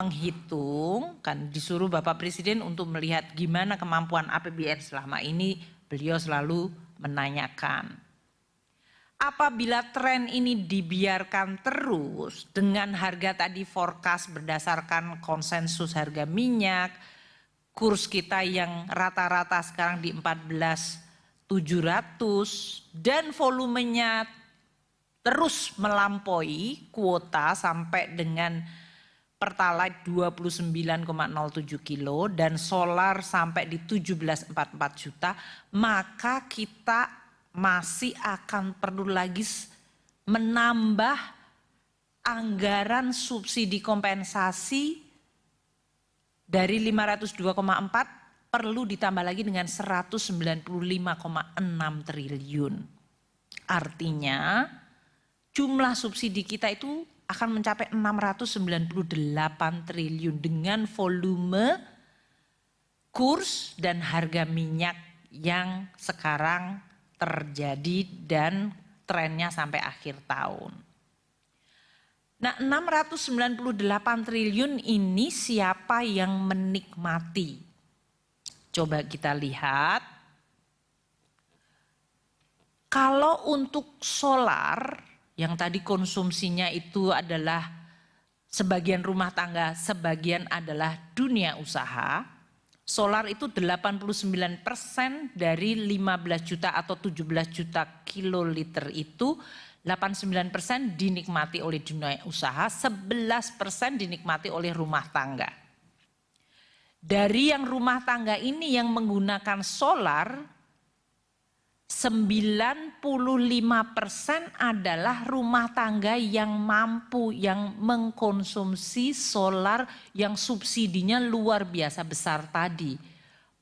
menghitung, kan disuruh Bapak Presiden untuk melihat gimana kemampuan APBN selama ini, beliau selalu menanyakan. Apabila tren ini dibiarkan terus dengan harga tadi forecast berdasarkan konsensus harga minyak, kurs kita yang rata-rata sekarang di 14.700 dan volumenya terus melampaui kuota sampai dengan Pertalite 29,07 kilo dan solar sampai di 17,44 juta, maka kita masih akan perlu lagi menambah anggaran subsidi kompensasi dari 502,4 perlu ditambah lagi dengan 195,6 triliun. Artinya jumlah subsidi kita itu akan mencapai 698 triliun dengan volume, kurs dan harga minyak yang sekarang terjadi dan trennya sampai akhir tahun. Nah, 698 triliun ini siapa yang menikmati? Coba kita lihat. Kalau untuk solar yang tadi konsumsinya itu adalah sebagian rumah tangga, sebagian adalah dunia usaha. Solar itu 89% dari 15 juta atau 17 juta kiloliter itu 89% dinikmati oleh dunia usaha, 11% dinikmati oleh rumah tangga. Dari yang rumah tangga ini yang menggunakan solar, 95% adalah rumah tangga yang mampu, yang mengkonsumsi solar yang subsidinya luar biasa besar tadi.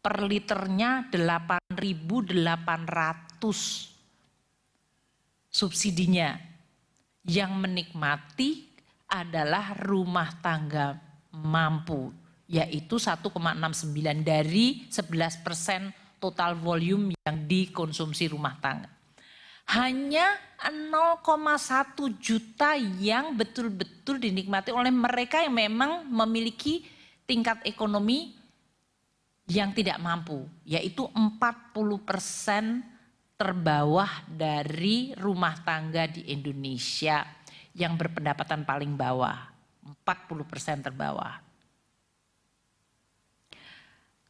Per liternya 8.800 subsidinya. Yang menikmati adalah rumah tangga mampu, yaitu 1,69 dari 11% total volume yang dikonsumsi rumah tangga. Hanya 0,1 juta yang betul-betul dinikmati oleh mereka yang memang memiliki tingkat ekonomi yang tidak mampu, yaitu 40% terbawah dari rumah tangga di Indonesia yang berpendapatan paling bawah, 40% terbawah.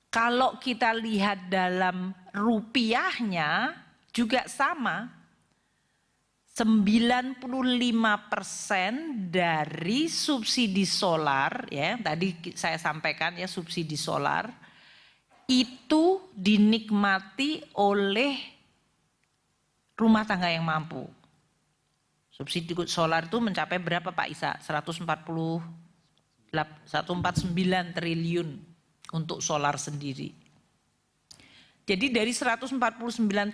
Kalau kita lihat dalam rupiahnya juga sama, 95% dari subsidi solar, ya tadi saya sampaikan ya, subsidi solar itu dinikmati oleh rumah tangga yang mampu. Subsidi solar itu mencapai berapa Pak Isa? 149 triliun untuk solar sendiri. Jadi dari 149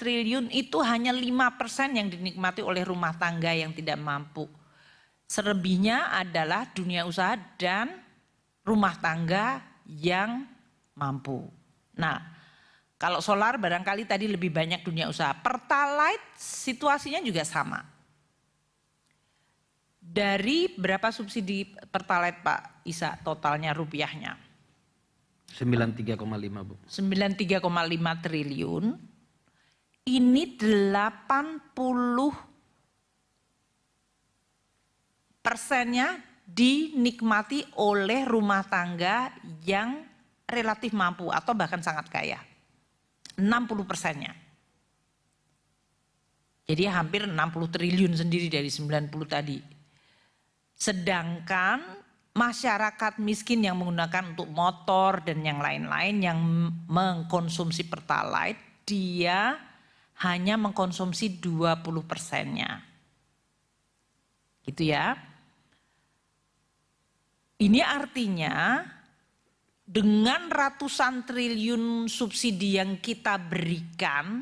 triliun itu hanya 5% yang dinikmati oleh rumah tangga yang tidak mampu. Selebihnya adalah dunia usaha dan rumah tangga yang mampu. Nah, kalau solar barangkali tadi lebih banyak dunia usaha. Pertalite situasinya juga sama. Dari berapa subsidi Pertalite Pak Isa totalnya rupiahnya? 93,5 Bu. 93,5 triliun. Ini 80%-nya dinikmati oleh rumah tangga yang relatif mampu atau bahkan sangat kaya. 60%-nya. Jadi hampir 60 triliun sendiri dari 90 tadi. Sedangkan masyarakat miskin yang menggunakan untuk motor dan yang lain-lain yang mengkonsumsi Pertalite, dia hanya mengkonsumsi 20%-nya. Gitu ya. Ini artinya dengan ratusan triliun subsidi yang kita berikan,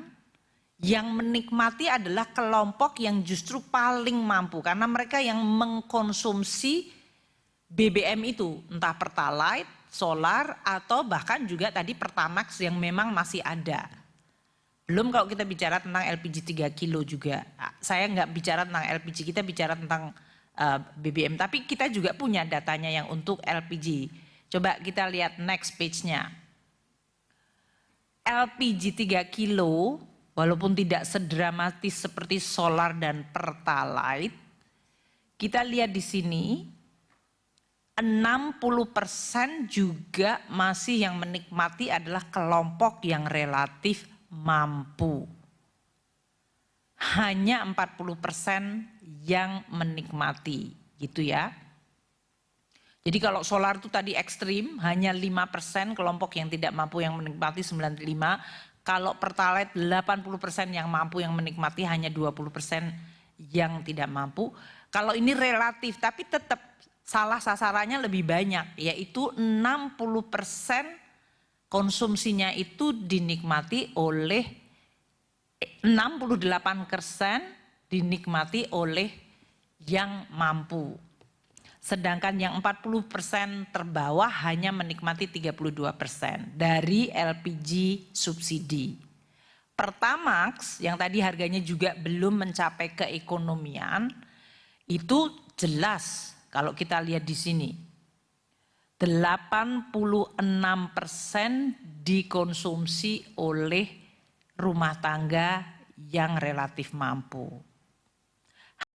yang menikmati adalah kelompok yang justru paling mampu karena mereka yang mengkonsumsi BBM itu, entah Pertalite, solar, atau bahkan juga tadi Pertamax yang memang masih ada. Belum kalau kita bicara tentang LPG 3 kilo juga. Saya nggak bicara tentang LPG, kita bicara tentang BBM. Tapi kita juga punya datanya yang untuk LPG. Coba kita lihat next page-nya. LPG 3 kilo walaupun tidak sedramatis seperti solar dan pertalite, kita lihat di sini 60% juga masih yang menikmati adalah kelompok yang relatif mampu. Hanya 40% yang menikmati, gitu ya. Jadi kalau solar itu tadi ekstrim, hanya 5% kelompok yang tidak mampu yang menikmati 95%. Kalau pertalite 80% yang mampu yang menikmati, hanya 20% yang tidak mampu. Kalau ini relatif, tapi tetap salah sasarannya lebih banyak, yaitu 60% konsumsinya itu dinikmati oleh 68% dinikmati oleh yang mampu. Sedangkan yang 40% terbawah hanya menikmati 32% dari LPG subsidi. Pertamax yang tadi harganya juga belum mencapai keekonomian, itu jelas kalau kita lihat di sini. 86% dikonsumsi oleh rumah tangga yang relatif mampu.